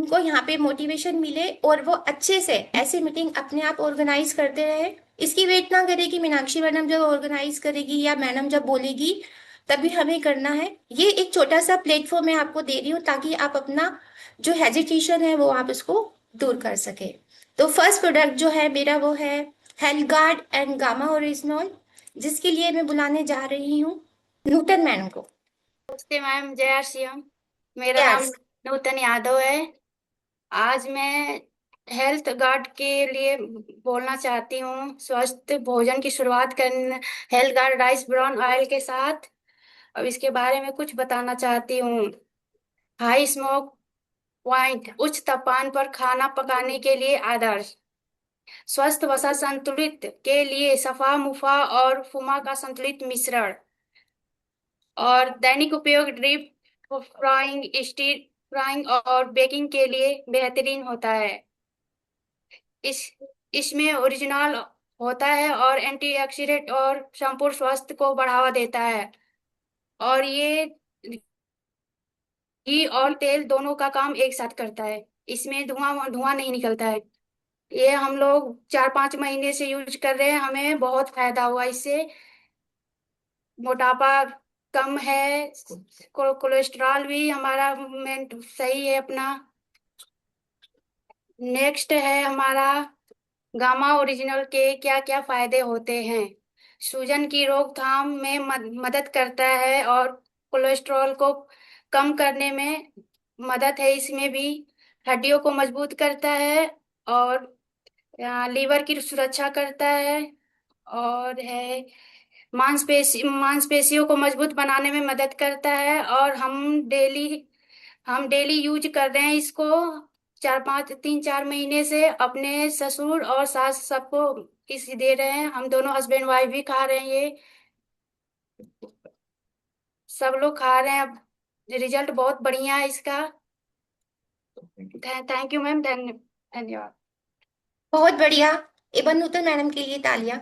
उनको यहाँ पे मोटिवेशन मिले और वो अच्छे से ऐसे मीटिंग अपने आप ऑर्गेनाइज करते रहे। इसकी वेट ना करे कि मीनाक्षी मैडम जब ऑर्गेनाइज करेगी या मैडम जब बोलेगी तभी हमें करना है। ये एक छोटा सा प्लेटफॉर्म मैं आपको दे रही हूँ ताकि आप अपना जो हेजिटेशन है वो आप इसको दूर कर सके। तो फर्स्ट प्रोडक्ट जो है मेरा वो है health guard and gamma original, जिसके लिए मैं बुलाने जा रही हूँ नूतन मैडम को। नमस्ते मैम, जय श्री राम। मेरा नाम यस। नूतन यादव है। आज मैं हेल्थ गार्ड के लिए बोलना चाहती हूँ। स्वस्थ भोजन की शुरुआत करने health guard rice brown oil के साथ। अब इसके बारे में कुछ बताना चाहती हूँ। हाई स्मोक पॉइंट, उच्च तापमान पर खाना पकाने के लिए आदर्श। स्वस्थ वसा संतुलित के लिए सफा मुफा और फुमा का संतुलित मिश्रण। और दैनिक उपयोग ड्रिप फ्राइंग, स्टीर फ्राइंग और बेकिंग के लिए बेहतरीन होता है। इस इसमें ओरिजिनल होता है और एंटीऑक्सीडेंट और संपूर्ण स्वास्थ्य को बढ़ावा देता है। और ये घी और तेल दोनों का काम एक साथ करता है। इसमें धुआं धुआं नहीं निकलता है। ये हम लोग 4-5 महीने से यूज कर रहे हैं, हमें बहुत फायदा हुआ इससे। मोटापा कम है। कोलेस्ट्रॉल भी हमारा सही है अपना। नेक्स्ट है हमारा गामा ओरिजिनल के क्या क्या फायदे होते हैं। सूजन की रोकथाम में मदद करता है और कोलेस्ट्रॉल को कम करने में मदद है इसमें भी। हड्डियों को मजबूत करता है और लीवर की सुरक्षा करता है। और है मांसपेशियों को मजबूत बनाने में मदद करता है। और हम डेली यूज कर रहे हैं इसको। 3-4 महीने से अपने ससुर और सास सबको इस दे रहे हैं। हम दोनों हस्बैंड वाइफ भी खा रहे हैं ये। सब लोग खा रहे हैं। अब रिजल्ट बहुत बढ़िया है इसका। थैंक यू मैम, धन्यवाद। बहुत बढ़िया। एबन नूतन मैडम के लिए तालियां।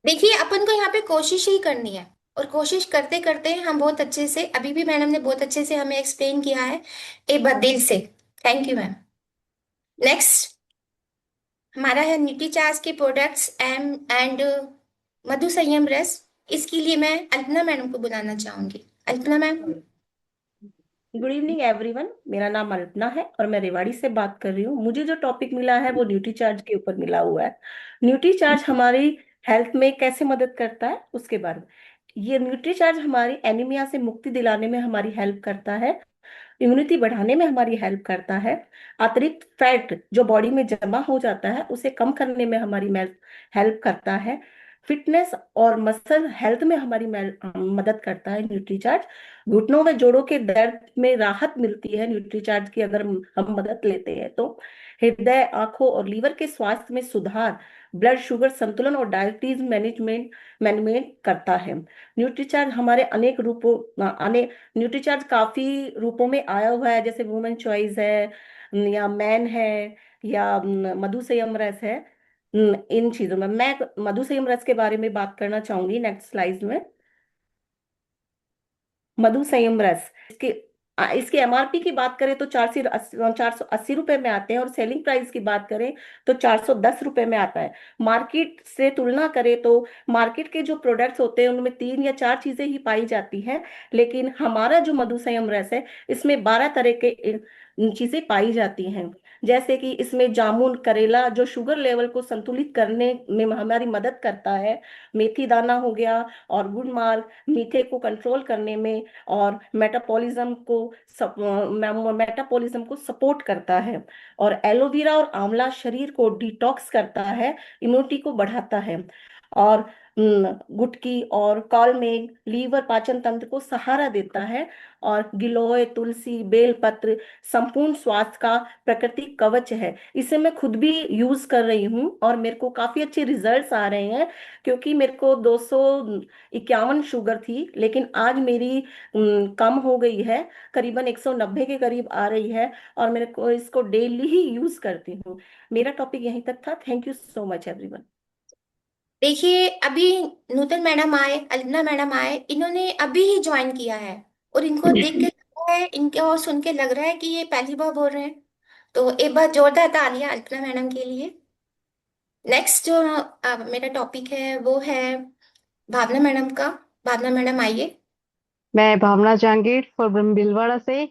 देखिए अपन को यहाँ पे कोशिश ही करनी है और कोशिश करते करते हम बहुत अच्छे से, अभी भी मैडम ने बहुत अच्छे से हमें एक्सप्लेन किया है। ए दिल से थैंक यू मैम। नेक्स्ट हमारा है न्यूट्रीचार्ज के प्रोडक्ट्स एम एंड मधु संयम रस। इसके लिए मैं अल्पना मैडम को बुलाना चाहूंगी। Alpana ma'am. Good evening everyone. मेरा नाम अल्पना है और मैं रेवाड़ी से बात कर रही हूँ। मुझे जो टॉपिक मिला है वो न्यूट्री चार्ज के ऊपर मिला हुआ है। न्यूट्री चार्ज हमारी हेल्थ में कैसे मदद करता है उसके बारे में। ये न्यूट्री चार्ज हमारी एनीमिया से मुक्ति दिलाने में हमारी हेल्प करता है। इम्यूनिटी बढ़ाने में हमारी हेल्प करता है। अतिरिक्त फैट जो बॉडी में जमा हो जाता है उसे कम करने में हमारी हेल्प करता है। फिटनेस और मसल हेल्थ में हमारी मदद करता है न्यूट्री चार्ज। घुटनों में जोड़ों के दर्द में राहत मिलती है न्यूट्री चार्ज की अगर हम मदद लेते हैं तो। हृदय, आंखों और लीवर के स्वास्थ्य में सुधार, ब्लड शुगर संतुलन और डायबिटीज मैनेजमेंट करता है। न्यूट्रीचार्ज हमारे अनेक रूपों अनेक न्यूट्रीचार्ज काफी रूपों में आया हुआ है, जैसे वुमेन चॉइस है, या मैन है, या मधु संयम रस है। इन चीजों में मैं मधु संयम रस के बारे में बात करना चाहूंगी नेक्स्ट स्लाइड में। मधु संयम रस इसके एमआरपी की बात करें तो 480 रुपए में आते हैं, और सेलिंग प्राइस की बात करें तो 410 रुपए में आता है। मार्केट से तुलना करें तो मार्केट के जो प्रोडक्ट्स होते हैं उनमें 3 या 4 चीजें ही पाई जाती हैं, लेकिन हमारा जो मधु संयम रस है इसमें 12 तरह के चीजें पाई जाती हैं। जैसे कि इसमें जामुन, करेला जो शुगर लेवल को संतुलित करने में हमारी मदद करता है। मेथी दाना हो गया, और गुड़ माल मीठे को कंट्रोल करने में और मेटाबॉलिज्म को सपोर्ट करता है। और एलोवेरा और आंवला शरीर को डिटॉक्स करता है, इम्यूनिटी को बढ़ाता है। और गुटकी और कालमेघ लीवर पाचन तंत्र को सहारा देता है। और गिलोय, तुलसी, बेलपत्र संपूर्ण स्वास्थ्य का प्राकृतिक कवच है। इसे मैं खुद भी यूज कर रही हूँ और मेरे को काफी अच्छे रिजल्ट्स आ रहे हैं, क्योंकि मेरे को 251 शुगर थी, लेकिन आज मेरी कम हो गई है, करीबन 190 के करीब आ रही है। और मेरे को इसको डेली ही यूज करती हूँ। मेरा टॉपिक यहीं तक था। Thank you so much everyone. देखिए अभी नूतन मैडम आए, अल्पना मैडम आए, इन्होंने अभी ही ज्वाइन किया है और इनको देख के लग रहा है, इनको सुन के लग रहा है कि ये पहली बार बोल रहे हैं। तो एक बार जोरदार तालियां अल्पना मैडम के लिए। नेक्स्ट जो मेरा टॉपिक है वो है भावना मैडम का। भावना मैडम आइए। मैं भावना जहांगीर फ्रॉम भीलवाड़ा से।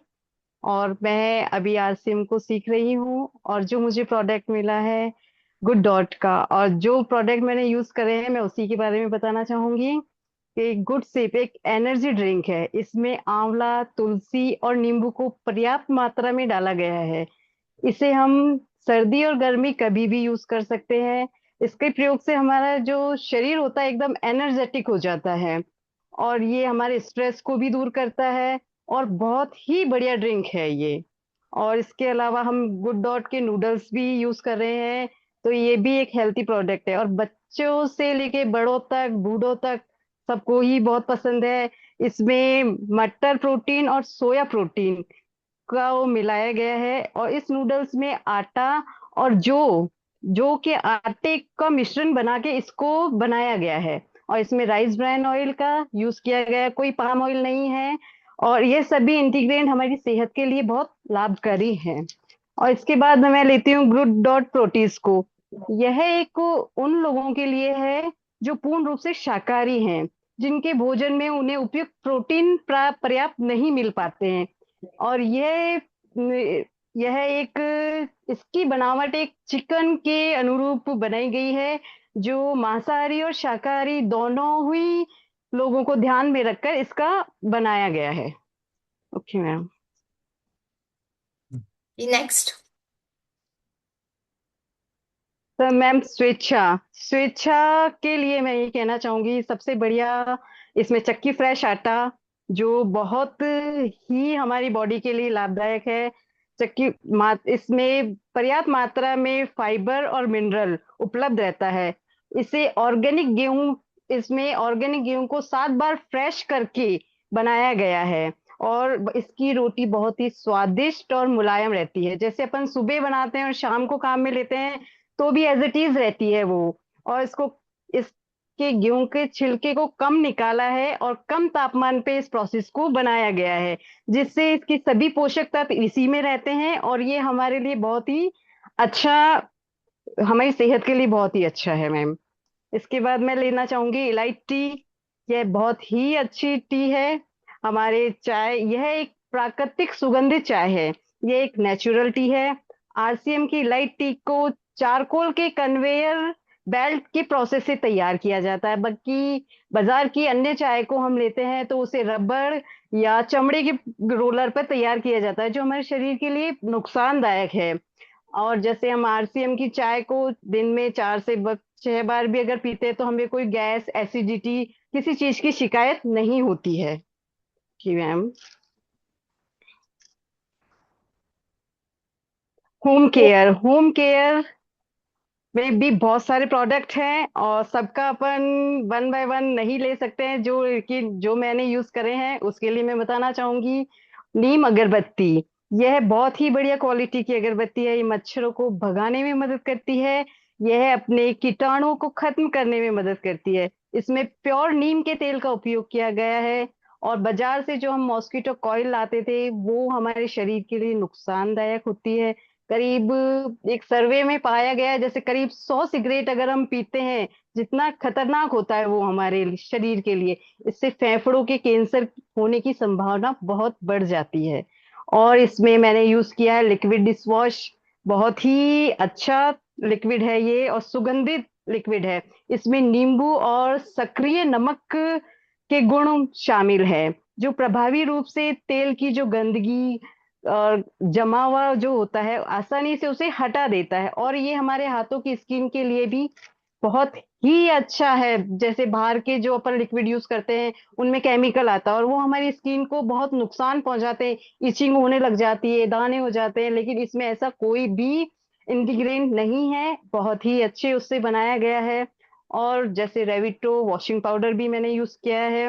और मैं अभी आरसीएम को सीख रही हूँ। और जो मुझे प्रोडक्ट मिला है गुड डॉट का, और जो प्रोडक्ट मैंने यूज करे हैं मैं उसी के बारे में बताना चाहूंगी। कि गुड सिप एक एनर्जी ड्रिंक है। इसमें आंवला, तुलसी और नींबू को पर्याप्त मात्रा में डाला गया है। इसे हम सर्दी और गर्मी कभी भी यूज कर सकते हैं। इसके प्रयोग से हमारा जो शरीर होता है एकदम एनर्जेटिक हो जाता है। और ये हमारे स्ट्रेस को भी दूर करता है। और बहुत ही बढ़िया ड्रिंक है ये। और इसके अलावा हम गुड डॉट के नूडल्स भी यूज कर रहे हैं। तो ये भी एक हेल्थी प्रोडक्ट है, और बच्चों से लेके बड़ों तक, बूढ़ों तक सबको ही बहुत पसंद है। इसमें मटर प्रोटीन और सोया प्रोटीन का वो मिलाया गया है। और इस नूडल्स में आटा और जौ जौ के आटे का मिश्रण बना के इसको बनाया गया है। और इसमें राइस ब्रान ऑयल का यूज किया गया है, कोई पाम ऑयल नहीं है। और ये सभी इंटीग्रेंट हमारी सेहत के लिए बहुत लाभकारी हैं। और इसके बाद मैं लेती हूँ गुड डॉट प्रोटीज को। यह एक उन लोगों के लिए है जो पूर्ण रूप से शाकाहारी हैं, जिनके भोजन में उन्हें उपयुक्त प्रोटीन पर्याप्त नहीं मिल पाते हैं। और यह एक इसकी बनावट एक चिकन के अनुरूप बनाई गई है, जो मांसाहारी और शाकाहारी दोनों ही लोगों को ध्यान में रखकर इसका बनाया गया है। Okay ma'am. नेक्स्ट। तो मैम स्वेच्छा स्वेच्छा के लिए मैं ये कहना चाहूंगी, सबसे बढ़िया इसमें चक्की फ्रेश आटा, जो बहुत ही हमारी बॉडी के लिए लाभदायक है। इसमें पर्याप्त मात्रा में फाइबर और मिनरल उपलब्ध रहता है। इसे ऑर्गेनिक गेहूं इसमें ऑर्गेनिक गेहूं को 7 बार फ्रेश करके बनाया गया है। और इसकी रोटी बहुत ही स्वादिष्ट और मुलायम रहती है। जैसे अपन सुबह बनाते हैं और शाम को काम में लेते हैं, तो भी एज इट इज रहती है वो। और इसके गेहूं के छिलके को कम निकाला है और कम तापमान पे इस प्रोसेस को बनाया गया है, जिससे इसके सभी पोषक तत्व इसी में रहते हैं। और ये हमारे लिए बहुत ही अच्छा, हमारी सेहत के लिए बहुत ही अच्छा है मैम। इसके बाद मैं लेना चाहूंगी इलायची टी। यह बहुत ही अच्छी टी है। हमारे चाय यह एक प्राकृतिक सुगंधित चाय है। यह एक नेचुरल टी है। आरसीएम की इलायची टी को चारकोल के कन्वेयर बेल्ट के प्रोसेस से तैयार किया जाता है। बाकी बाजार की अन्य चाय को हम लेते हैं तो उसे रबड़ या चमड़े के रोलर पर तैयार किया जाता है, जो हमारे शरीर के लिए नुकसानदायक है। और जैसे हम आरसीएम की चाय को दिन में 4 से 6 बार भी अगर पीते हैं तो हमें कोई गैस, एसिडिटी, किसी चीज की शिकायत नहीं होती है। जी मैम। होम केयर में भी बहुत सारे प्रोडक्ट हैं, और सबका अपन वन बाय वन नहीं ले सकते हैं। जो मैंने यूज करे हैं उसके लिए मैं बताना चाहूंगी। नीम अगरबत्ती, यह बहुत ही बढ़िया क्वालिटी की अगरबत्ती है। ये मच्छरों को भगाने में मदद करती है। यह अपने कीटाणुओं को खत्म करने में मदद करती है। इसमें प्योर नीम के तेल का उपयोग किया गया है। और बाजार से जो हम मॉस्किटो कॉइल लाते थे वो हमारे शरीर के लिए नुकसानदायक होती है। करीब एक सर्वे में पाया गया है, जैसे करीब 100 सिगरेट अगर हम पीते हैं, जितना खतरनाक होता है वो हमारे शरीर के लिए। इससे फेफड़ों के कैंसर होने की संभावना बहुत बढ़ जाती है। और इसमें मैंने यूज किया है लिक्विड डिश वॉश। बहुत ही अच्छा लिक्विड है ये, और सुगंधित लिक्विड है। इसमें नींबू और सक्रिय नमक के गुण शामिल है, जो प्रभावी रूप से तेल की जो गंदगी और जमा हुआ जो होता है आसानी से उसे हटा देता है। और ये हमारे हाथों की स्किन के लिए भी बहुत ही अच्छा है। जैसे बाहर के जो अपन लिक्विड यूज करते हैं उनमें केमिकल आता है और वो हमारी स्किन को बहुत नुकसान पहुंचाते हैं, इचिंग होने लग जाती है, दाने हो जाते हैं। लेकिन इसमें ऐसा कोई भी इंग्रेडिएंट नहीं है, बहुत ही अच्छे उससे बनाया गया है। और जैसे रेविटो वॉशिंग पाउडर भी मैंने यूज किया है।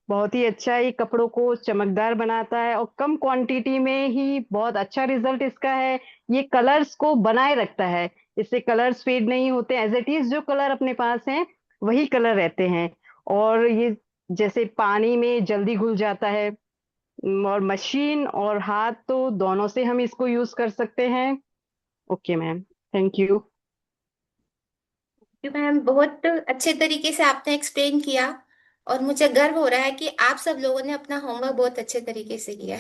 बहुत ही अच्छा, ये कपड़ों को चमकदार बनाता है और कम क्वांटिटी में ही बहुत अच्छा रिजल्ट इसका है। ये कलर्स को बनाए रखता है, इससे कलर्स फेड नहीं होते। एज इट इज जो कलर अपने पास हैं वही कलर रहते हैं। और ये जैसे पानी में जल्दी घुल जाता है। और मशीन और हाथ तो दोनों से हम इसको यूज कर सकते हैं। Okay ma'am, thank you. Ma'am बहुत अच्छे तरीके से आपने एक्सप्लेन किया, और मुझे गर्व हो रहा है कि आप सब लोगों ने अपना होमवर्क बहुत अच्छे तरीके से किया।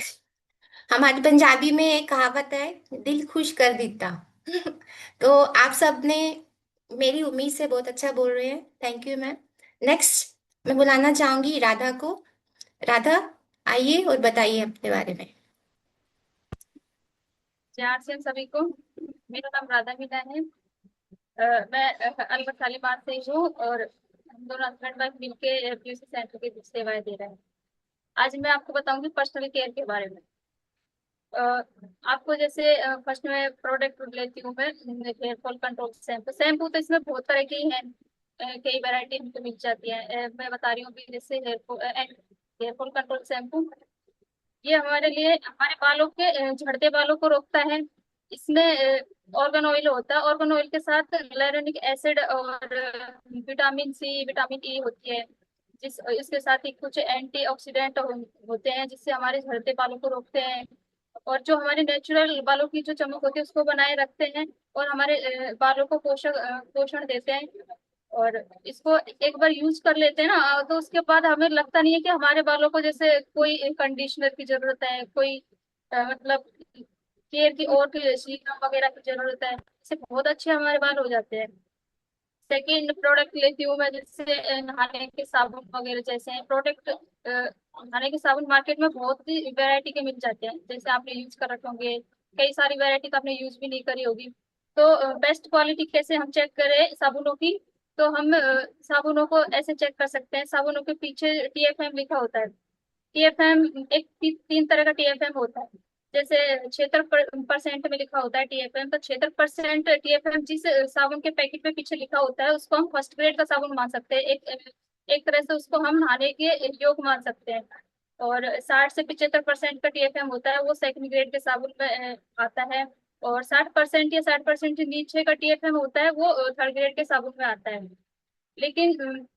हमारी पंजाबी में एक कहावत है, दिल खुश कर देता। तो आप सब ने मेरी उम्मीद से बहुत अच्छा बोल रहे हैं, थैंक यू मैम। नेक्स्ट मैं बुलाना चाहूंगी राधा को। राधा, आइए और बताइए अपने बारे में। जहाँ से सभी को, मेरा नाम राधा मीना है। मैं अलवर तालिबान से ही हूँ, और हम दोनों हस्बैंड वाइफ मिलके पीयूसी सेंटर की सेवाएं दे रहे हैं। आज मैं आपको बताऊंगी पर्सनल केयर के बारे में। अ, आपको जैसे फर्स्ट में प्रोडक्ट लेती हूँ मैं, hair fall control shampoo. Shampoo तो इसमें बहुत तरह के ही हैं, कई वैरायटी हमको मिल जाती है। मैं बता रही हूँ अभी, जैसे हेयर फॉल कंट्रोल शैम्पू, ये हमारे लिए हमारे बालों के झड़ते बालों को रोकता है। इसमें ऑर्गन ऑयल होता है, ऑर्गन ऑयल के साथ hyaluronic एसिड और विटामिन सी, विटामिन ई होती है, जिस इसके साथ ही कुछ एंटीऑक्सीडेंट होते हैं, जिससे हमारे झड़ते बालों को रोकते हैं, और जो हमारे नेचुरल बालों की जो चमक होती है उसको बनाए रखते हैं, और हमारे बालों को पोषण देते हैं। और इसको एक बार यूज कर लेते हैं ना, तो उसके बाद हमें लगता नहीं है कि हमारे बालों को जैसे कोई कंडीशनर की जरूरत है, कोई मतलब केयर की और कोई सीरम वगैरह की जरूरत है। इससे बहुत अच्छे हमारे बाल हो जाते हैं। सेकेंड प्रोडक्ट लेती हूँ मैं, जैसे नहाने के साबुन वगैरह जैसे हैं प्रोडक्ट। नहाने के साबुन मार्केट में बहुत ही वैरायटी के मिल जाते हैं, जैसे आपने यूज कर रखे होंगे, कई सारी वैरायटी का आपने यूज भी नहीं करी होगी। तो बेस्ट क्वालिटी कैसे हम चेक करें साबुनों की, तो हम साबुनों को ऐसे चेक कर सकते हैं। साबुनों के पीछे TFM लिखा होता है। TFM एक तीन तरह का TFM होता है। जैसे 76% में लिखा होता है TFM, तो 76% TFM जिस साबुन के पैकेट में पीछे लिखा होता है उसको हम फर्स्ट ग्रेड का साबुन मान सकते हैं। एक तरह से उसको हम नहाने के योग्य मान सकते हैं। और 60 से 75% का TFM होता है, वो सेकंड ग्रेड के साबुन में आता है। और 60% या 60% नीचे का TFM होता है, वो थर्ड ग्रेड के साबुन में आता है। लेकिन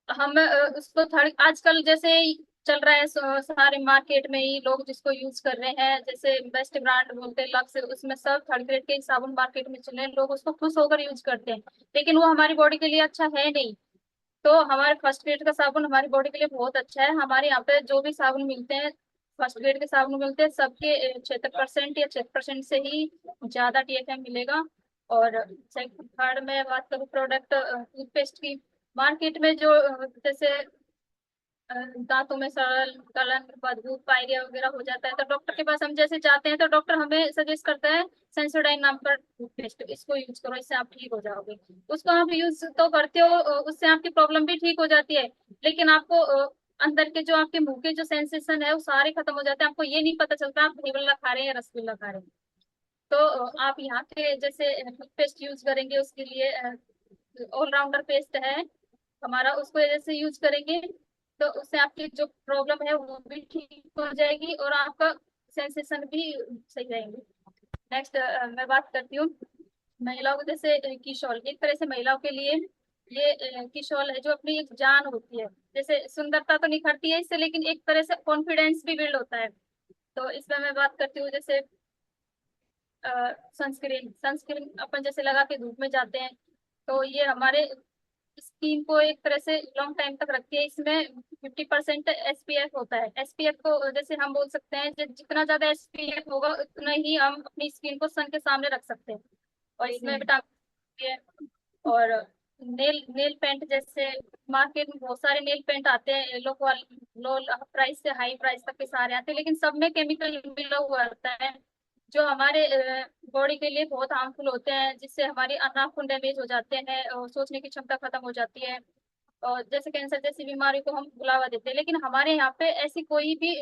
हम उसको थर्ड, आजकल जैसे चल रहा है सारे मार्केट में ही लोग जिसको यूज कर रहे हैं, जैसे बेस्ट ब्रांड बोलते हैं लक्स, उसमें सब थर्ड ग्रेड के साबुन मार्केट में चले हैं, लोग उसको खुश होकर यूज करते हैं, लेकिन वो हमारी बॉडी के लिए अच्छा है नहीं। तो हमारे फर्स्ट ग्रेड का साबुन हमारी बॉडी के लिए बहुत अच्छा है। हमारे यहाँ पे जो भी साबुन मिलते हैं, फर्स्ट ग्रेड के साबुन मिलते हैं, सबके 76% या 6% से ही ज्यादा TFM मिलेगा। और थर्ड में बात करूँ प्रोडक्ट टूथपेस्ट की, मार्केट में जो जैसे दांतों में सड़न गलन बदबू पायरिया वगैरह हो जाता है, तो डॉक्टर के पास हम जैसे जाते हैं तो डॉक्टर हमें सजेस्ट करता है सेंसोडाइन नाम का टूथपेस्ट, इसको यूज करो, इससे आप ठीक हो जाओगे। उसको आप यूज तो करते हो, उससे आपकी प्रॉब्लम भी ठीक हो जाती है, लेकिन आपको अंदर के जो आपके मुंह के जो सेंसेशन है वो सारे खत्म हो जाते हैं, आपको ये नहीं पता चलता आप दहीबल्ला खा रहे हैं या रसगुल्ला खा रहे हैं। तो आप यहाँ के जैसे टूथपेस्ट यूज करेंगे, उसके लिए ऑलराउंडर पेस्ट है हमारा, उसको जैसे यूज करेंगे तो उससे आपकी जो प्रॉब्लम है वो भी ठीक हो जाएगी, और आपका सेंसेशन भी सही रहेंगे। नेक्स्ट मैं बात करती हूँ महिलाओं को, जैसे किशोल, एक तरह से महिलाओं के लिए ये किशोल है जो अपनी एक जान होती है। जैसे सुंदरता तो निखरती है इससे, लेकिन एक तरह से कॉन्फिडेंस भी बिल्ड होता है। तो इसमें मैं बात करती हूँ जैसे सनस्क्रीन, सनस्क्रीन अपन जैसे लगा के धूप में जाते हैं, तो ये हमारे स्किन को एक तरह से लॉन्ग टाइम तक रखती है। इसमें 50% SPF होता है। SPF को जैसे हम बोल सकते हैं जितना ज्यादा SPF होगा उतना ही हम अपनी स्किन को सन के सामने रख सकते हैं। और इसमें विटामिन है। और नेल नेल पेंट, जैसे मार्केट में बहुत सारे नेल पेंट आते हैं, लो प्राइस से हाई प्राइस तक के सारे आते हैं, लेकिन सब में केमिकल मिला हुआ रहता है, जो हमारे बॉडी के लिए बहुत हार्मफुल होते हैं, जिससे हमारी नाखून डैमेज हो जाते हैं और सोचने की क्षमता खत्म हो जाती है, और जैसे कैंसर जैसी बीमारी को हम बुलावा देते हैं। लेकिन हमारे यहाँ पे ऐसी कोई भी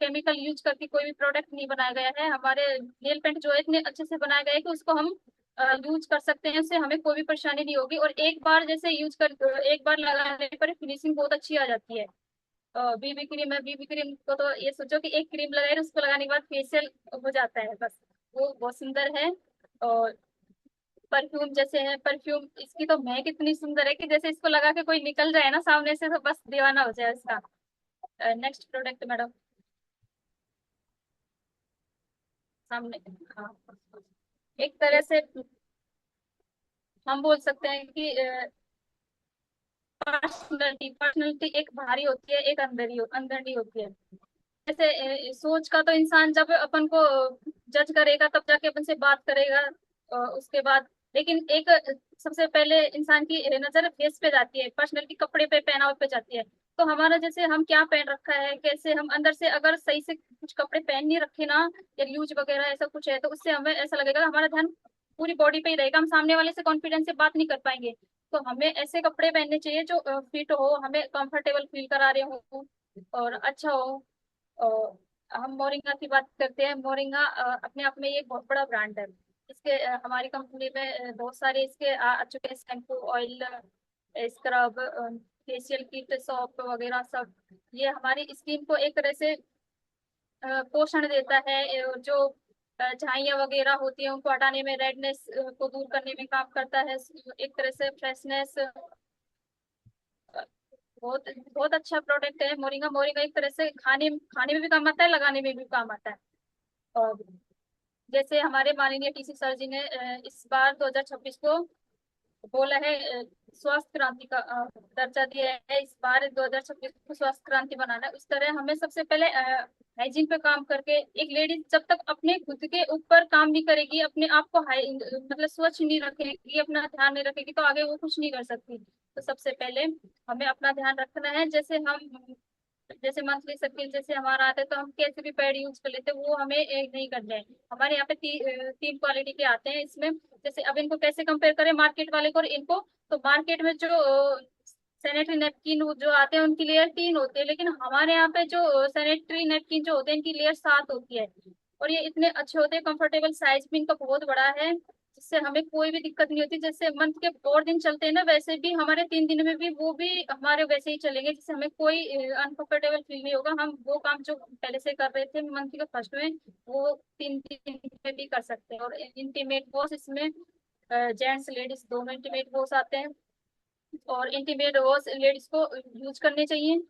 केमिकल यूज करके कोई भी प्रोडक्ट नहीं बनाया गया है। हमारे नेल पेंट जो है इतने अच्छे से बनाया गया है कि उसको हम यूज कर सकते हैं, उससे हमें कोई भी परेशानी नहीं होगी, और एक बार जैसे एक बार लगाने पर फिनिशिंग बहुत अच्छी आ जाती है। BB क्रीम है, BB क्रीम को तो ये सोचो कि एक क्रीम लगाए उसको लगाने के बाद फेशियल हो जाता है बस, वो बहुत सुंदर है। और परफ्यूम जैसे है, परफ्यूम इसकी तो महक इतनी सुंदर है कि जैसे इसको लगा के कोई निकल जाए ना सामने से तो बस दीवाना हो जाए इसका। नेक्स्ट प्रोडक्ट मैडम, सामने, हाँ। एक तरह से हम बोल सकते हैं कि पर्सनैलिटी एक बाहरी होती है, एक अंदर ही होती है। जैसे सोच का तो इंसान जब अपन को जज करेगा तब जाके अपन से बात करेगा, उसके बाद लेकिन एक सबसे पहले इंसान की नजर फेस पे जाती है, पर्सनैलिटी कपड़े पे पहनावे पे जाती है। तो हमारा जैसे हम क्या पहन रखा है, कैसे हम अंदर से अगर सही से कुछ कपड़े पहन नहीं रखे ना, या यूज वगैरह ऐसा कुछ है, तो उससे हमें ऐसा लगेगा कि हमारा ध्यान पूरी बॉडी पे ही रहेगा, हम सामने वाले से कॉन्फिडेंस से बात नहीं कर पाएंगे। तो हमें ऐसे कपड़े पहनने चाहिए जो फिट हो, हमें कंफर्टेबल फील करा रहे हो और अच्छा हो। और हम मोरिंगा की बात करते हैं। मोरिंगा अपने आप में ये एक बहुत बड़ा ब्रांड है। इसके हमारी कंपनी में बहुत सारे इसके आ चुके हैं, shampoo, oil, scrub, facial kit, soap वगैरह सब। ये हमारी स्किन को एक तरह से पोषण देता है, जो झाइयाँ वगैरह होती है उनको हटाने में, रेडनेस को दूर करने में काम करता है, एक तरह से फ्रेशनेस। बहुत बहुत अच्छा प्रोडक्ट है मोरिंगा। मोरिंगा एक तरह से खाने खाने में भी काम आता है, लगाने में भी काम आता है। और जैसे हमारे माननीय टीसी सर जी ने इस बार 2026 को बोला है, स्वास्थ्य क्रांति का दर्जा दिया है। इस बार 2026 को स्वास्थ्य क्रांति बनाना है। उस तरह हमें सबसे पहले हाइजीन पे काम करके, एक लेडीज जब तक अपने खुद के ऊपर काम नहीं करेगी, अपने आप को मतलब स्वच्छ नहीं रखेगी, अपना ध्यान नहीं रखेगी, तो आगे वो कुछ नहीं कर सकती। तो सबसे पहले हमें अपना ध्यान रखना है। जैसे मंथली सर्किल जैसे हमारा आता है, तो हम कैसे भी पैड यूज कर लेते हैं, वो हमें नहीं करना है। हमारे यहाँ पे तीन क्वालिटी के आते हैं इसमें। जैसे अब इनको कैसे कंपेयर करें मार्केट वाले को और इनको, तो मार्केट में जो सैनिटरी नैपकिन जो आते हैं उनकी लेयर 3 होती है, लेकिन हमारे यहाँ पे जो सैनिटरी नैपकिन जो होते हैं इनकी लेयर 7 होती है। और ये इतने अच्छे होते हैं, कंफर्टेबल, साइज भी इनका बहुत बड़ा है, जिससे हमें कोई भी दिक्कत नहीं होती। जैसे मंथ के 4 दिन चलते हैं ना, वैसे भी हमारे 3 दिन में भी वो भी हमारे वैसे ही चलेंगे, जिससे हमें कोई अनकंफर्टेबल फील नहीं होगा। हम वो काम जो पहले से कर रहे थे मंथ के फर्स्ट में, वो 3 दिन में भी कर सकते हैं। और इंटीमेट वॉश इसमें जेंट्स लेडीज दोनों इंटीमेट वॉश आते हैं, और इंटीमेट वॉश लेडीज को यूज करने चाहिए।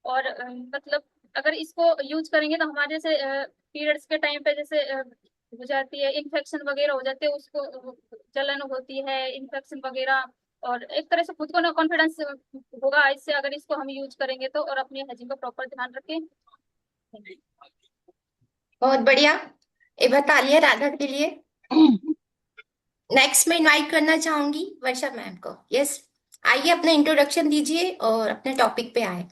और मतलब अगर इसको यूज करेंगे तो हमारे जैसे पीरियड्स के टाइम पे जैसे हो जाती है, इन्फेक्शन वगैरह हो जाते हैं, उसको जलन होती है, इन्फेक्शन वगैरह। और एक तरह से खुद को ना कॉन्फिडेंस होगा इससे, अगर इसको हम यूज करेंगे तो, और अपनी हाइजीन का प्रॉपर ध्यान रखें। बहुत बढ़िया। एक बार तालियां राधा के लिए। नेक्स्ट मैं इनवाइट करना चाहूंगी वर्षा मैम को। यस, आइए अपना इंट्रोडक्शन दीजिए और अपने टॉपिक पे आए।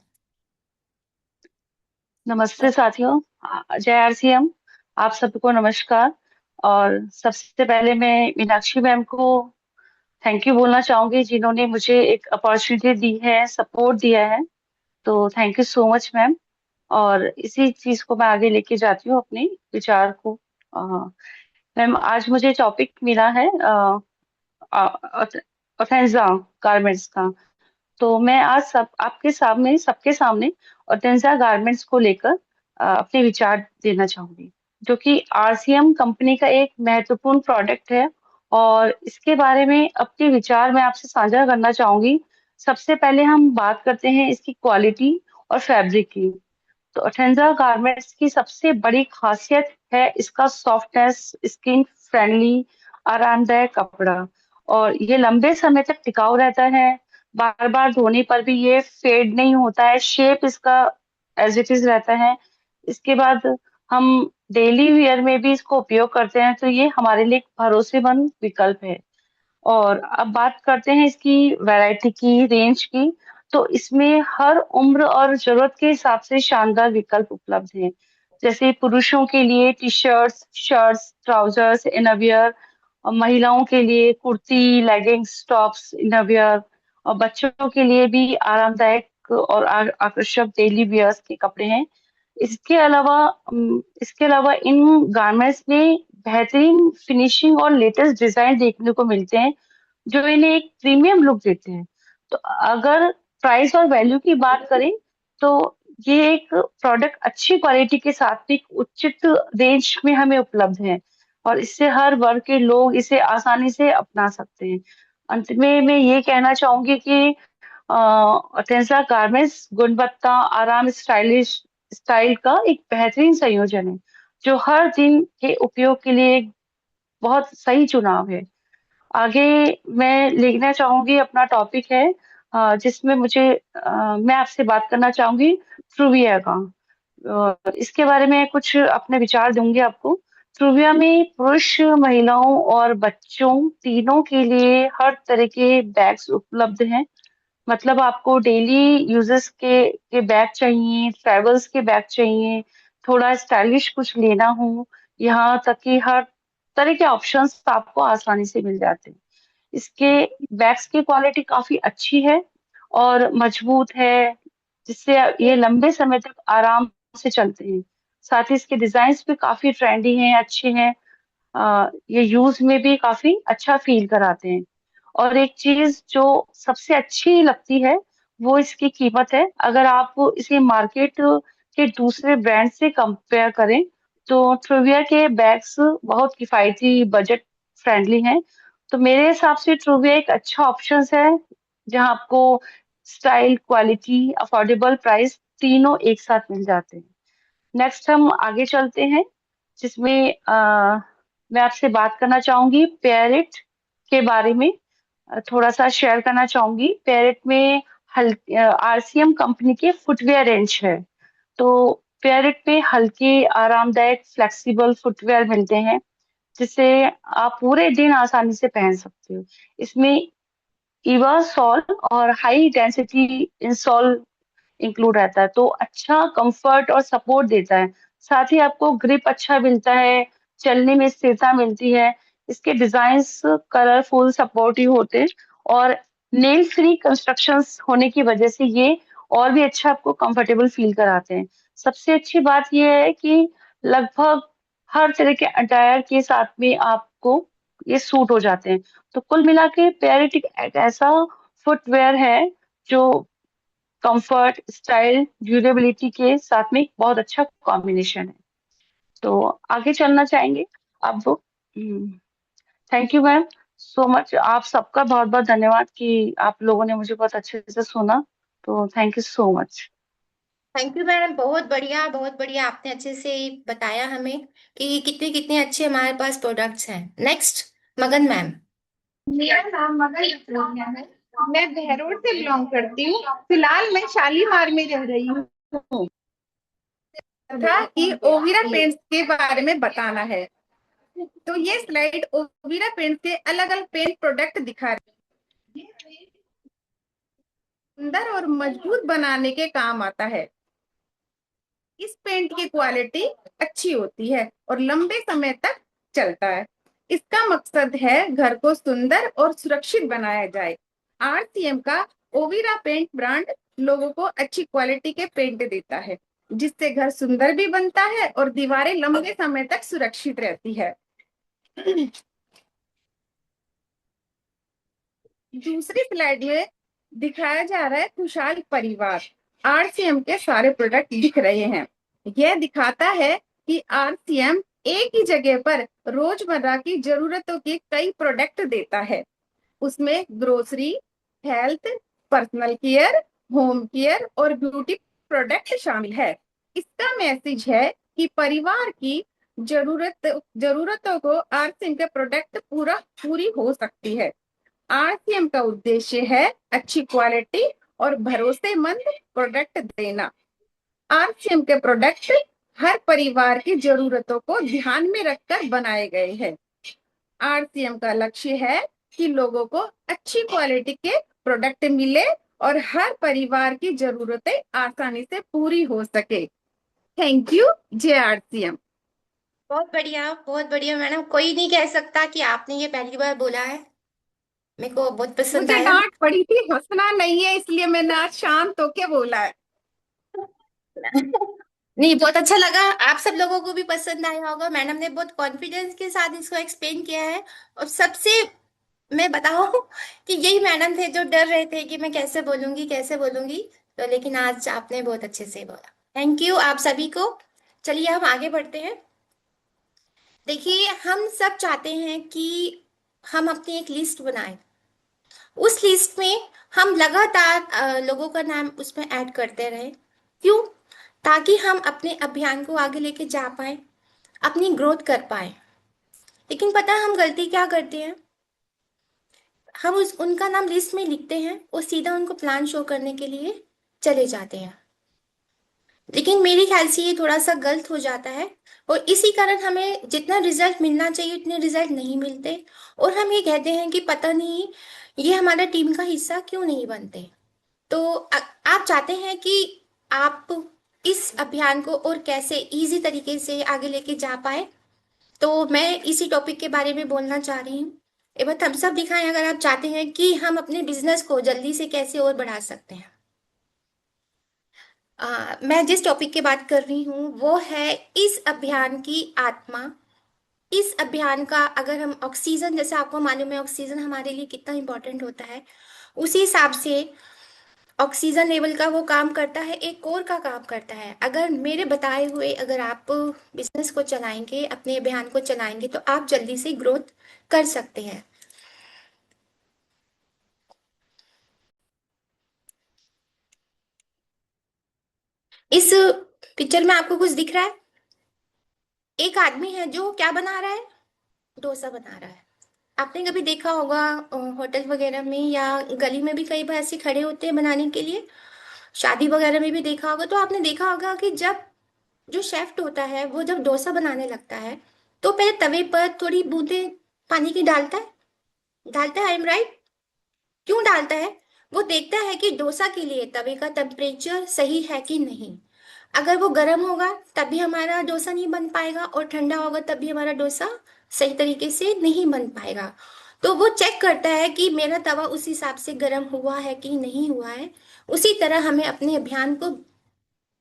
नमस्ते साथियों, जय आरसीएम। आप सबको नमस्कार। और सबसे पहले मैं मीनाक्षी मैम को थैंक यू बोलना चाहूंगी, जिन्होंने मुझे एक अपॉर्चुनिटी दी है, सपोर्ट दिया है। तो thank you so much ma'am. और इसी चीज को मैं आगे लेके जाती हूँ, अपने विचार को। मैम, आज मुझे टॉपिक मिला है ऑर्गेन्जा गारमेंट्स का। तो मैं आज सबके सामने ऑर्गेन्जा गारमेंट्स को लेकर अपने विचार देना चाहूंगी, जो कि आरसीएम कंपनी का एक महत्वपूर्ण प्रोडक्ट है। और इसके बारे में अपने विचार मैं आपसे साझा करना चाहूंगी। सबसे पहले हम बात करते हैं इसकी क्वालिटी और फैब्रिक की। तो ऑर्गेन्जा गारमेंट्स की सबसे बड़ी खासियत है इसका सॉफ्टनेस, स्किन फ्रेंडली, आरामदायक कपड़ा। और ये लंबे समय तक टिकाऊ रहता है। बार बार धोने पर भी ये फेड नहीं होता है, शेप इसका एज इट इज रहता है। इसके बाद हम डेली वियर में भी इसको उपयोग करते हैं, तो ये हमारे लिए एक भरोसेमंद विकल्प है। और अब बात करते हैं इसकी वैरायटी की, रेंज की। तो इसमें हर उम्र और जरूरत के हिसाब से शानदार विकल्प उपलब्ध हैं। जैसे पुरुषों के लिए T shirts, shirts, trousers, innerwear. और महिलाओं के लिए कुर्ती, लेगिंग्स, टॉप्स, इनरवियर। और बच्चों के लिए भी आरामदायक और आकर्षक डेली वियर्स के कपड़े हैं। इसके अलावा इन गारमेंट्स में बेहतरीन फिनिशिंग और लेटेस्ट डिजाइन देखने को मिलते हैं, जो इन्हें एक प्रीमियम लुक देते हैं। तो अगर प्राइस और वैल्यू की बात करें, तो ये एक प्रोडक्ट अच्छी क्वालिटी के साथ एक उचित रेंज में हमें उपलब्ध है। और इससे हर वर्ग के लोग इसे आसानी से अपना सकते हैं। अंत में मैं ये कहना चाहूंगी कि टेंसला गारमेंट्स गुणवत्ता, आराम, स्टाइल का एक बेहतरीन संयोजन है, जो हर दिन के उपयोग के लिए बहुत सही चुनाव है। आगे मैं लिखना चाहूंगी, अपना टॉपिक है जिसमें मैं आपसे बात करना चाहूंगी ट्रूविया का। इसके बारे में कुछ अपने विचार दूंगी आपको। ट्रूविया में पुरुष, महिलाओं और बच्चों तीनों के लिए हर तरह के बैग्स उपलब्ध हैं। मतलब आपको डेली यूजेस के बैग चाहिए, ट्रेवल्स के बैग चाहिए, थोड़ा स्टाइलिश कुछ लेना हो, यहाँ तक कि हर तरह के ऑप्शंस आपको आसानी से मिल जाते हैं। इसके बैग्स की क्वालिटी काफी अच्छी है और मजबूत है, जिससे ये लंबे समय तक आराम से चलते हैं। साथ ही इसके डिजाइन भी काफी ट्रेंडी हैं, अच्छे हैं। ये यूज में भी काफी अच्छा फील कराते हैं। और एक चीज जो सबसे अच्छी लगती है वो इसकी कीमत है। अगर आप इसे मार्केट के दूसरे ब्रांड से कंपेयर करें तो ट्रूविया के बैग्स बहुत किफायती, बजट फ्रेंडली हैं। तो मेरे हिसाब से ट्रूविया एक अच्छा ऑप्शन है, जहां आपको स्टाइल, क्वालिटी, अफोर्डेबल प्राइस तीनों एक साथ मिल जाते हैं। नेक्स्ट हम आगे चलते हैं, जिसमें मैं आपसे बात करना चाहूंगी पेयरिट के बारे में। थोड़ा सा शेयर करना चाहूंगी। पेयरिट में आरसीएम कंपनी के फुटवेयर रेंज है। तो पेयरिट में हल्के, आरामदायक, फ्लेक्सिबल फुटवेयर मिलते हैं, जिसे आप पूरे दिन आसानी से पहन सकते हो। इसमें इवा सॉल और हाई डेंसिटी इंसॉल इंक्लूड रहता है, तो अच्छा कंफर्ट और सपोर्ट देता है। साथ ही आपको ग्रिप अच्छा मिलता है, चलने में स्थिरता मिलती है। इसके डिजाइन्स कलरफुल, सपोर्टिव होते हैं और नेल फ्री कंस्ट्रक्शंस होने की वजह से ये और भी अच्छा आपको कंफर्टेबल फील कराते हैं। सबसे अच्छी बात यह है कि लगभग हर तरह के अटायर के साथ में आपको ये सूट हो जाते हैं। तो कुल मिला के पेरिट एक ऐसा फुटवेयर है जो कंफर्ट, स्टाइल, ड्यूरेबिलिटी के साथ में एक बहुत अच्छा कॉम्बिनेशन है। तो आगे चलना चाहेंगे अब। Thank you ma'am so much. आप सबका बहुत बहुत धन्यवाद कि आप लोगों ने मुझे बहुत अच्छे से सुना। तो thank you so much. Thank you madam, बहुत बढ़िया, बहुत बढ़िया, आपने अच्छे से बताया हमें कि कितने कितने अच्छे हमारे पास प्रोडक्ट्स हैं। नेक्स्ट, मगन मैम। मेरा नाम मगन नसरुनिया है। मैं बहरोड से बिलोंग करती हूँ। फिलहाल मैं शालीमार में रह रही हूँ। था कि ओविरा पेंट्स के बारे में बताना है। तो ये स्लाइड ओविरा पेंट्स के अलग अलग पेंट प्रोडक्ट दिखा रही है। सुंदर और मजबूत बनाने के काम आता है। इस पेंट की क्वालिटी अच्छी होती है और लंबे समय तक चलता है। इसका मकसद है घर को सुंदर और सुरक्षित बनाया जाए। आरसीएम का ओविरा पेंट ब्रांड लोगों को अच्छी क्वालिटी के पेंट देता है, जिससे घर सुंदर भी बनता है और दीवारें लंबे समय तक सुरक्षित रहती है। दूसरी स्लाइड में दिखाया जा रहा है खुशहाल परिवार। आरसीएम के सारे प्रोडक्ट दिख रहे हैं। यह दिखाता है कि आरसीएम एक ही जगह पर रोजमर्रा की जरूरतों के कई प्रोडक्ट देता है। उसमें grocery, health, personal care, home care और ब्यूटी प्रोडक्ट शामिल है। इसका मैसेज है कि परिवार की जरूरतों को आरसीएम के प्रोडक्ट पूरी हो सकती है। आरसीएम का उद्देश्य है अच्छी क्वालिटी और भरोसेमंद प्रोडक्ट देना। आरसीएम के प्रोडक्ट हर परिवार की जरूरतों को ध्यान में रखकर बनाए गए हैं। आरसीएम का लक्ष्य है कि लोगों को अच्छी क्वालिटी के प्रोडक्ट मिले और हर परिवार की जरूरतें आसानी से पूरी हो सके। Thank you. जय आरसीएम। बहुत बढ़िया मैडम, कोई नहीं कह सकता कि आपने ये पहली बार बोला है। मेरे को बहुत पसंद मुझे आया। डांट पड़ी थी, हंसना नहीं है, इसलिए मैंने आज शांत होके बोला है। नहीं, बहुत अच्छा लगा। आप सब लोगों को भी पसंद आया होगा। मैडम ने बहुत कॉन्फिडेंस के साथ इसको एक्सप्लेन किया है। और सबसे मैं बताऊं कि यही मैडम थे जो डर रहे थे कि मैं कैसे बोलूंगी, कैसे बोलूंगी। तो लेकिन आज आपने बहुत अच्छे से बोला। थैंक यू आप सभी को। चलिए हम आगे बढ़ते हैं। देखिए, हम सब चाहते हैं कि हम अपनी एक लिस्ट बनाएं। उस लिस्ट में हम लगातार लोगों का नाम उसमें ऐड करते रहें। क्यों? ताकि हम अपने अभियान को आगे लेके जा पाए, अपनी ग्रोथ कर पाए। लेकिन पता है हम गलती क्या करते हैं, हम उनका नाम लिस्ट में लिखते हैं और सीधा उनको प्लान शो करने के लिए चले जाते हैं। लेकिन मेरे ख्याल से ये थोड़ा सा गलत हो जाता है, और इसी कारण हमें जितना रिजल्ट मिलना चाहिए उतने रिजल्ट नहीं मिलते, और हम ये कहते हैं कि पता नहीं ये हमारा टीम का हिस्सा क्यों नहीं बनते। तो आप चाहते हैं कि आप इस अभियान को और कैसे इजी तरीके से आगे लेके जा पाए, तो मैं इसी टॉपिक के बारे में बोलना चाह रही हूँ। एक बार थम्स अप दिखाएं अगर आप चाहते हैं कि हम अपने बिजनेस को जल्दी से कैसे और बढ़ा सकते हैं। मैं जिस टॉपिक की बात कर रही हूँ वो है इस अभियान की आत्मा। इस अभियान का अगर हम ऑक्सीजन, जैसे आपको मालूम है ऑक्सीजन हमारे लिए कितना इंपॉर्टेंट होता है, उसी हिसाब से ऑक्सीजन लेवल का वो काम करता है, एक कोर का काम करता है। अगर मेरे बताए हुए अगर आप बिजनेस को चलाएंगे, अपने अभियान को चलाएंगे, तो आप जल्दी से ग्रोथ कर सकते हैं। इस पिक्चर में आपको कुछ दिख रहा है? एक आदमी है जो क्या बना रहा है, डोसा बना रहा है। आपने कभी देखा होगा होटल वगैरह में या गली में भी कई बार ऐसे खड़े होते हैं बनाने के लिए, शादी वगैरह में भी देखा होगा। तो आपने देखा होगा कि जब जो शेफ होता है वो जब डोसा बनाने लगता है तो पहले तवे पर थोड़ी बूंदे पानी की डालता है, आई एम राइट? क्यों डालता है? वो देखता है कि डोसा के लिए तवे का टेम्परेचर सही है कि नहीं। अगर वो गर्म होगा तब भी हमारा डोसा नहीं बन पाएगा, और ठंडा होगा तब भी हमारा डोसा सही तरीके से नहीं बन पाएगा। तो वो चेक करता है कि मेरा तवा उस हिसाब से गर्म हुआ है कि नहीं हुआ है। उसी तरह हमें अपने अभियान को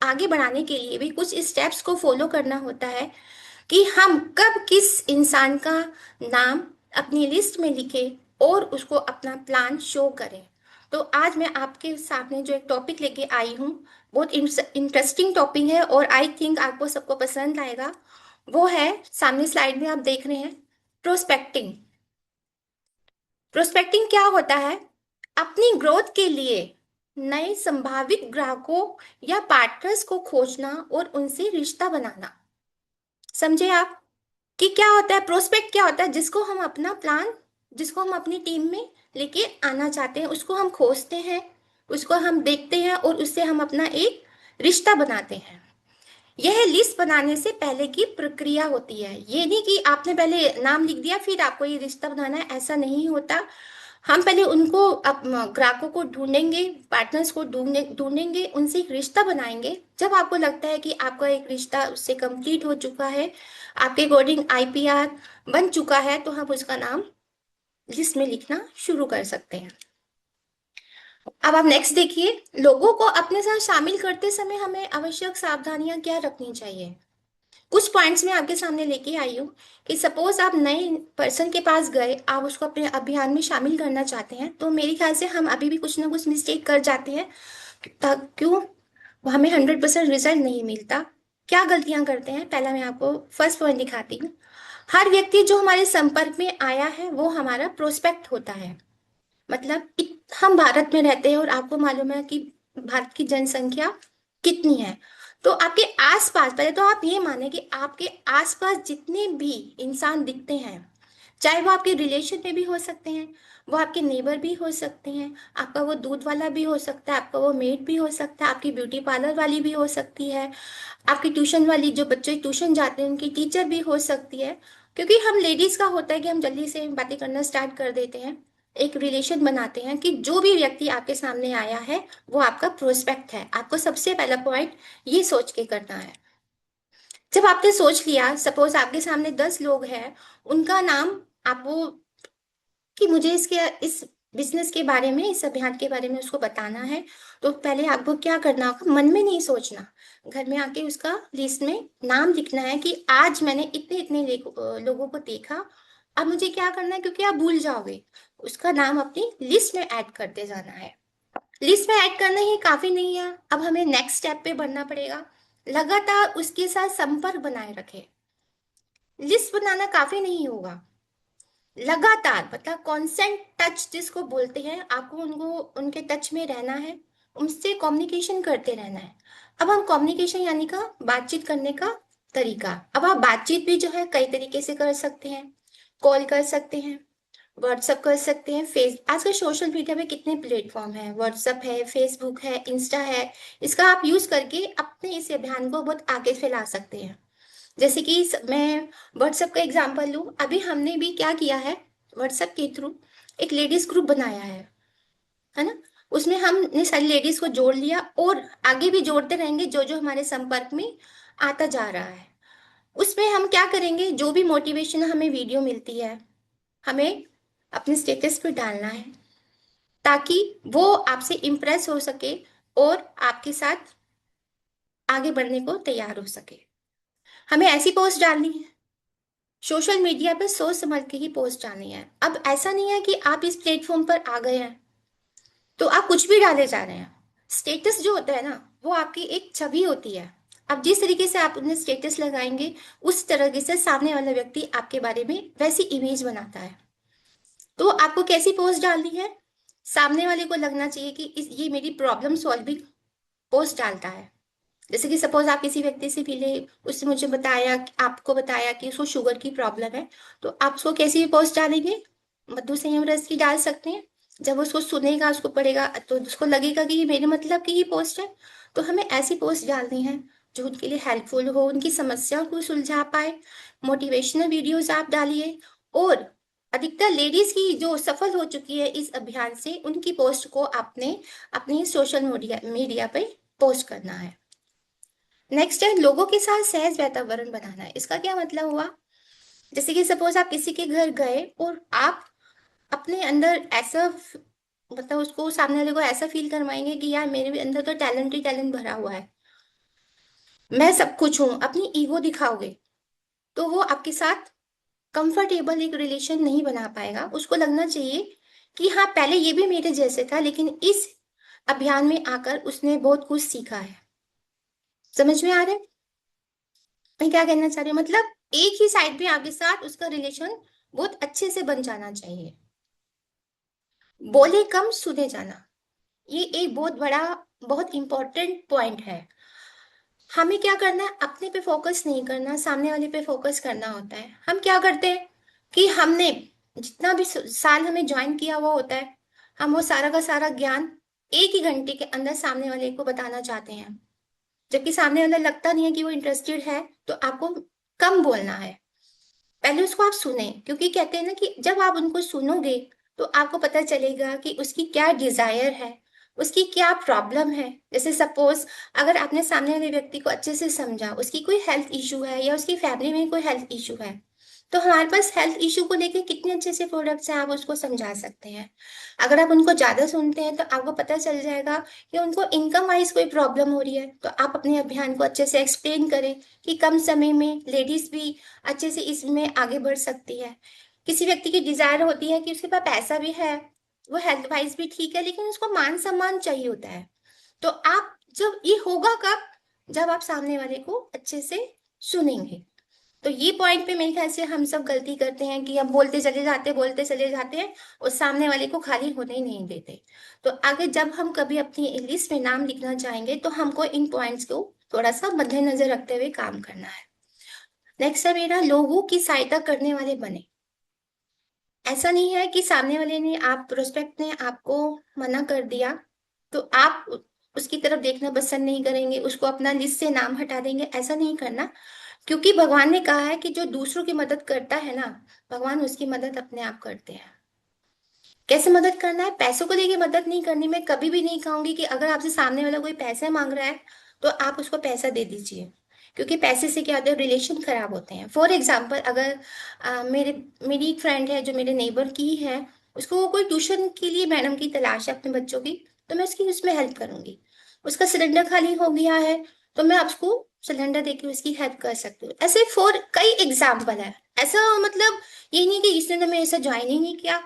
आगे बढ़ाने के लिए भी कुछ स्टेप्स को फॉलो करना होता है कि हम कब किस इंसान का नाम अपनी लिस्ट में लिखें और उसको अपना प्लान शो करें। तो आज मैं आपके सामने जो एक टॉपिक लेके आई हूँ, बहुत इंटरेस्टिंग टॉपिक है और आई थिंक आपको सबको पसंद आएगा। वो है, सामने स्लाइड में आप देख रहे हैं, प्रोस्पेक्टिंग। प्रोस्पेक्टिंग क्या होता है? अपनी ग्रोथ के लिए नए संभावित ग्राहकों या पार्टनर्स को खोजना और उनसे रिश्ता बनाना। समझे आप कि क्या होता है? प्रोस्पेक्ट क्या होता है? जिसको हम अपना प्लान, जिसको हम अपनी टीम में लेके आना चाहते हैं, उसको हम खोजते हैं, उसको हम देखते हैं और उससे हम अपना एक रिश्ता बनाते हैं। यह लिस्ट बनाने से पहले की प्रक्रिया होती है। ये नहीं कि आपने पहले नाम लिख दिया फिर आपको ये रिश्ता बनाना है, ऐसा नहीं होता। हम पहले उनको ग्राहकों को ढूंढेंगे, पार्टनर्स को ढूंढेंगे, उनसे एक रिश्ता बनाएंगे। जब आपको लगता है कि आपका एक रिश्ता उससे कंप्लीट हो चुका है, आपके अकॉर्डिंग आईपीआर बन चुका है, तो हम उसका नाम लिस्ट में लिखना शुरू कर सकते हैं। अब आप नेक्स्ट देखिए, लोगों को अपने साथ शामिल करते समय हमें आवश्यक सावधानियां क्या रखनी चाहिए। कुछ पॉइंट्स मैं आपके सामने लेके आई हूँ कि सपोज आप नए पर्सन के पास गए, आप उसको अपने अभियान में शामिल करना चाहते हैं, तो मेरे ख्याल से हम अभी भी कुछ ना कुछ मिस्टेक कर जाते हैं। क्यों? हमें 100% रिजल्ट नहीं मिलता। क्या गलतियां करते हैं, पहला मैं आपको फर्स्ट पॉइंट दिखाती हूँ। हर व्यक्ति जो हमारे संपर्क में आया है वो हमारा प्रोस्पेक्ट होता है। मतलब हम भारत में रहते हैं और आपको मालूम है कि भारत की जनसंख्या कितनी है। तो आपके आसपास, पहले तो आप ये माने कि आपके आसपास जितने भी इंसान दिखते हैं, चाहे वो आपके रिलेशन में भी हो सकते हैं, वो आपके नेबर भी हो सकते हैं, आपका वो दूध वाला भी हो सकता है, आपका वो मेड भी हो सकता है, आपकी ब्यूटी पार्लर वाली भी हो सकती है, आपकी ट्यूशन वाली, जो बच्चे ट्यूशन जाते हैं उनकी टीचर भी हो सकती है। क्योंकि हम लेडीज का होता है कि हम जल्दी से बातें करना स्टार्ट कर देते हैं, एक रिलेशन बनाते हैं कि जो भी व्यक्ति आपके सामने आया है वो आपका प्रोस्पेक्ट है। आपको सबसे पहला पॉइंट ये सोच के करना है। जब आपने सोच लिया, सपोज आपके सामने 10 लोग हैं, उनका नाम आपको, कि मुझे इस बिजनेस के बारे में, इस अभियान के बारे में उसको बताना है, तो पहले आपको क्या करना होगा, मन में नहीं सोचना, घर में आके उसका लिस्ट में नाम लिखना है कि आज मैंने इतने इतने लोगों को देखा। अब मुझे क्या करना है, क्योंकि आप भूल जाओगे, उसका नाम अपनी लिस्ट में ऐड करते जाना है। लिस्ट में ऐड करना ही काफी नहीं है, अब हमें नेक्स्ट स्टेप पे बढ़ना पड़ेगा। लगातार उसके साथ संपर्क बनाए रखें। लिस्ट बनाना काफी नहीं होगा, लगातार मतलब कॉन्स्टेंट टच जिसको बोलते हैं, आपको उनको उनके टच में रहना है, उनसे कम्युनिकेशन करते रहना है। अब हम कम्युनिकेशन यानी का बातचीत करने का तरीका, अब आप बातचीत भी जो है कई तरीके से कर सकते हैं। कॉल कर सकते हैं, व्हाट्सअप कर सकते हैं। आजकल सोशल मीडिया पे कितने प्लेटफॉर्म हैं, व्हाट्सअप है, फेसबुक है, इंस्टा है। इसका आप यूज करके अपने इस अभियान को बहुत आगे फैला सकते हैं। जैसे कि मैं व्हाट्सएप का एग्जांपल लूं, अभी हमने भी क्या किया है, व्हाट्सएप के थ्रू एक लेडीज ग्रुप बनाया है ना। उसमें हमने सारी लेडीज को जोड़ लिया और आगे भी जोड़ते रहेंगे जो जो हमारे संपर्क में आता जा रहा है। उसमें हम क्या करेंगे, जो भी मोटिवेशन हमें वीडियो मिलती है हमें अपने स्टेटस पे डालना है, ताकि वो आपसे इम्प्रेस हो सके और आपके साथ आगे बढ़ने को तैयार हो सके। हमें ऐसी पोस्ट डालनी है, सोशल मीडिया पे सोच समझ के ही पोस्ट डालनी है। अब ऐसा नहीं है कि आप इस प्लेटफॉर्म पर आ गए हैं तो आप कुछ भी डाले जा रहे हैं। स्टेटस जो होता है ना, वो आपकी एक छवि होती है। अब जिस तरीके से आप उन्हें स्टेटस लगाएंगे, उस तरीके से सामने वाला व्यक्ति आपके बारे में वैसी इमेज बनाता है। तो आपको कैसी पोस्ट डालनी है, सामने वाले को लगना चाहिए कि ये मेरी प्रॉब्लम सॉल्विंग पोस्ट डालता है। जैसे कि सपोज आप किसी व्यक्ति से मिले, उसने मुझे बताया, आपको बताया कि उसको शुगर की प्रॉब्लम है, तो आप उसको कैसी भी पोस्ट डालेंगे, मधु संयम रस की डाल सकते हैं। जब उसको सुनेगा, उसको पढ़ेगा, तो उसको लगेगा कि ये मेरे मतलब की ही पोस्ट है। तो हमें ऐसी पोस्ट डालनी है जो उनके लिए हेल्पफुल हो, उनकी समस्याओं को सुलझा पाए। मोटिवेशनल वीडियोस आप डालिए। और अधिकतर लेडीज की जो सफल हो चुकी है इस अभियान से, उनकी पोस्ट को आपने अपने सोशल मीडिया पे पोस्ट करना है। नेक्स्ट है लोगों के साथ सहज वातावरण बनाना है। इसका क्या मतलब हुआ, जैसे कि सपोज आप किसी के घर गए और आप अपने अंदर ऐसा मतलब उसको, सामने वाले को ऐसा फील करवाएंगे कि यार मेरे भी अंदर तो टैलेंट ही टैलेंट भरा हुआ है, मैं सब कुछ हूँ, अपनी ईगो दिखाओगे, तो वो आपके साथ कंफर्टेबल एक रिलेशन नहीं बना पाएगा। उसको लगना चाहिए कि हाँ पहले ये भी मेरे जैसे था, लेकिन इस अभियान में आकर उसने बहुत कुछ सीखा है। समझ में आ रहा है मैं क्या कहना चाह रही हूँ, मतलब एक ही साइड पे आपके साथ उसका रिलेशन बहुत अच्छे से बन जाना चाहिए। बोले कम सुने जाना, ये एक बहुत बड़ा, बहुत इंपॉर्टेंट पॉइंट है। हमें क्या करना है, अपने पे फोकस नहीं करना, सामने वाले पे फोकस करना होता है। हम क्या करते हैं कि हमने जितना भी साल हमें ज्वाइन किया हुआ होता है, हम वो सारा का सारा ज्ञान एक ही घंटे के अंदर सामने वाले को बताना चाहते हैं, जबकि सामने वाला लगता नहीं है कि वो इंटरेस्टेड है। तो आपको कम बोलना है, पहले उसको आप सुने, क्योंकि कहते हैं ना कि जब आप उनको सुनोगे तो आपको पता चलेगा कि उसकी क्या डिजायर है, उसकी क्या प्रॉब्लम है। जैसे सपोज अगर आपने सामने वाले व्यक्ति को अच्छे से समझा, उसकी कोई हेल्थ इशू है या उसकी फैमिली में कोई हेल्थ इशू है, तो हमारे पास हेल्थ इशू को लेकर कितने अच्छे से प्रोडक्ट्स हैं, आप उसको समझा सकते हैं। अगर आप उनको ज्यादा सुनते हैं तो आपको पता चल जाएगा कि उनको इनकम वाइज कोई प्रॉब्लम हो रही है, तो आप अपने अभियान को अच्छे से एक्सप्लेन करें कि कम समय में लेडीज भी अच्छे से इसमें आगे बढ़ सकती है। किसी व्यक्ति की डिजायर होती है कि उसके पास पैसा भी है, वो हेल्थ वाइज भी ठीक है, लेकिन उसको मान सम्मान चाहिए होता है। तो आप जब ये होगा कब, जब आप सामने वाले को अच्छे से सुनेंगे। तो ये पॉइंट पे मेरे ख्याल से हम सब गलती करते हैं कि हम बोलते चले जाते हैं और सामने वाले को खाली होने ही नहीं देते। तो आगे जब हम कभी अपनी लिस्ट में नाम लिखना चाहेंगे तो हमको इन पॉइंट्स को थोड़ा सा मद्देनजर रखते हुए काम करना है। नेक्स्ट है मेरा, लोगों की सहायता करने वाले बने। ऐसा नहीं है कि सामने वाले ने, आप प्रोस्पेक्ट ने आपको मना कर दिया तो आप उसकी तरफ देखना पसंद नहीं करेंगे, उसको अपना लिस्ट से नाम हटा देंगे, ऐसा नहीं करना। क्योंकि भगवान ने कहा है कि जो दूसरों की मदद करता है ना, भगवान उसकी मदद अपने आप करते हैं। कैसे मदद करना है, पैसों को लेके मदद नहीं करनी। मैं कभी भी नहीं कहूंगी कि अगर आपसे सामने वाला कोई पैसे मांग रहा है तो आप उसको पैसा दे दीजिए, क्योंकि पैसे से क्या होता है, रिलेशन खराब होते हैं। फॉर एग्जाम्पल अगर मेरी एक फ्रेंड है जो मेरे नेबर की है, उसको कोई ट्यूशन के लिए मैडम की तलाश है अपने बच्चों की, तो मैं उसकी उसमें हेल्प करूंगी। उसका सिलेंडर खाली हो गया है तो मैं उसको सिलेंडर देके उसकी हेल्प कर सकती हूँ। ऐसे फॉर कई एग्जाम्पल है। ऐसा मतलब ये नहीं कि इसने मैं ऐसा ज्वाइन ही नहीं किया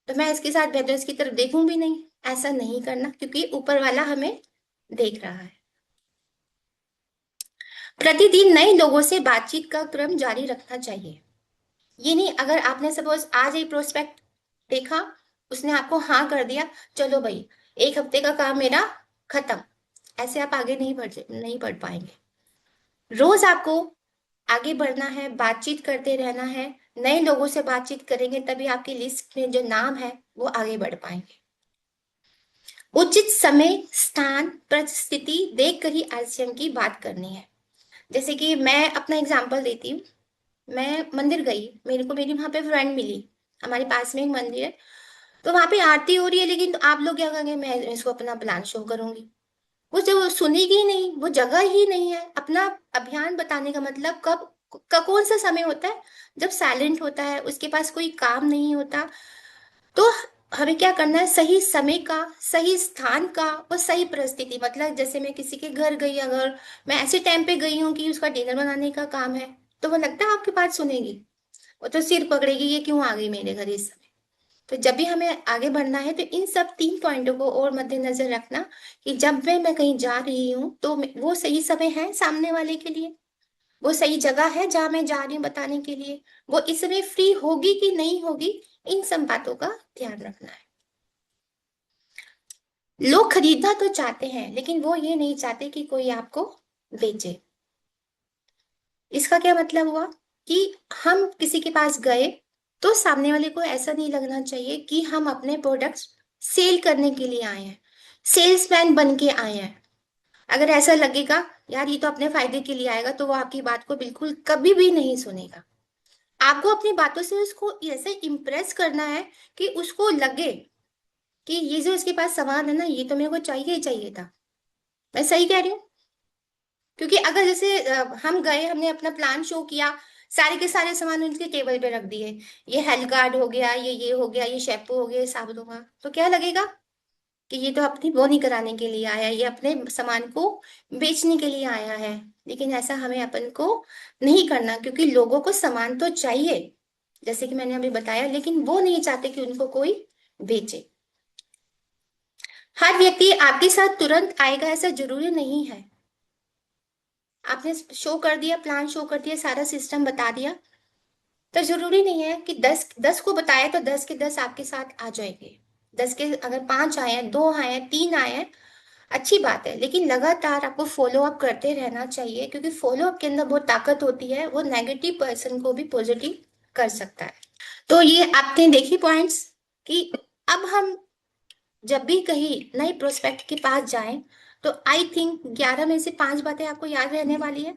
तो मैं इसके साथ बेहतर इसकी तरफ देखूं भी नहीं, ऐसा नहीं करना, क्योंकि ऊपर वाला हमें देख रहा है। प्रतिदिन नए लोगों से बातचीत का क्रम जारी रखना चाहिए। ये नहीं अगर आपने सपोज आज एक प्रोस्पेक्ट देखा, उसने आपको हाँ कर दिया, चलो भाई एक हफ्ते का काम मेरा खत्म, ऐसे आप आगे नहीं बढ़ पाएंगे। रोज आपको आगे बढ़ना है, बातचीत करते रहना है, नए लोगों से बातचीत करेंगे, तभी आपकी लिस्ट में जो नाम है वो आगे बढ़ पाएंगे। उचित समय, स्थान, परिस्थिति देखकर ही आरसीएम की बात करनी है। जैसे कि मैं अपना एग्जांपल देती हूँ। मैं मंदिर गई, मेरे को मेरी वहां पे फ्रेंड मिली, हमारे पास में एक मंदिर है, तो वहां पे आरती हो रही है, लेकिन आप लोग क्या करेंगे, मैं इसको अपना प्लान शो करूंगी। वो जो सुनेगी ही नहीं, वो जगह ही नहीं है। अपना अभियान बताने का मतलब कौन सा समय होता है, जब साइलेंट होता है, उसके पास कोई काम नहीं होता। तो हमें क्या करना है, सही समय का, सही स्थान का और सही परिस्थिति। मतलब जैसे मैं किसी के घर गई, अगर मैं ऐसे टाइम पे गई हूँ कि उसका डिनर बनाने का काम है, तो वो लगता है आपकी बात सुनेगी? वो तो सिर पकड़ेगी, ये क्यों आ गई मेरे घर इस समय। तो जब भी हमें आगे बढ़ना है, तो इन सब 3 पॉइंटों को और मद्देनजर रखना कि जब मैं कहीं जा रही हूँ तो वो सही समय है सामने वाले के लिए, वो सही जगह है जहां मैं जा रही हूँ बताने के लिए, वो इस समय फ्री होगी कि नहीं होगी, इन सब बातों का ध्यान रखना है। लोग खरीदना तो चाहते हैं, लेकिन वो ये नहीं चाहते कि कोई आपको बेचे। इसका क्या मतलब हुआ कि हम किसी के पास गए तो सामने वाले को ऐसा नहीं लगना चाहिए कि हम अपने प्रोडक्ट्स सेल करने के लिए आए हैं, सेल्समैन बन के आए हैं। अगर ऐसा लगेगा यार ये तो अपने फायदे के लिए आएगा, तो वो आपकी बात को बिल्कुल कभी भी नहीं सुनेगा। आपको अपनी बातों से उसको ऐसे इम्प्रेस करना है कि उसको लगे कि ये जो इसके पास सामान है ना, ये तो मेरे को चाहिए ही चाहिए था। मैं सही कह रही हूँ? क्योंकि अगर जैसे हम गए, हमने अपना प्लान शो किया, सारे के सारे सामान उनके टेबल पे रख दिए, ये हेल्थ कार्ड हो गया, ये हो गया, ये शैम्पू हो गया, ये साबुन हो गया, तो क्या लगेगा कि ये तो अपनी वो नहीं कराने के लिए आया है, ये अपने सामान को बेचने के लिए आया है। लेकिन ऐसा हमें अपन को नहीं करना, क्योंकि लोगों को सामान तो चाहिए, जैसे कि मैंने अभी बताया, लेकिन वो नहीं चाहते कि उनको कोई बेचे। हर व्यक्ति आपके साथ तुरंत आएगा ऐसा जरूरी नहीं है। आपने शो कर दिया, प्लान शो कर दिया, सारा सिस्टम बता दिया, तो जरूरी नहीं है कि 10 को बताया तो 10 के 10 आपके साथ आ जाएंगे। 10 के अगर 5 आए हैं, 2 आए हैं, 3 आए हैं, अच्छी बात है, लेकिन लगातार आपको फॉलो अप करते रहना चाहिए, क्योंकि फॉलो अप के अंदर बहुत ताकत होती है, वो नेगेटिव पर्सन को भी पॉजिटिव कर सकता है। तो ये आपने देखी पॉइंट्स कि अब हम जब भी कहीं नए प्रोस्पेक्ट के पास जाएं, तो आई थिंक 11 में से 5 बातें आपको याद रहने वाली है।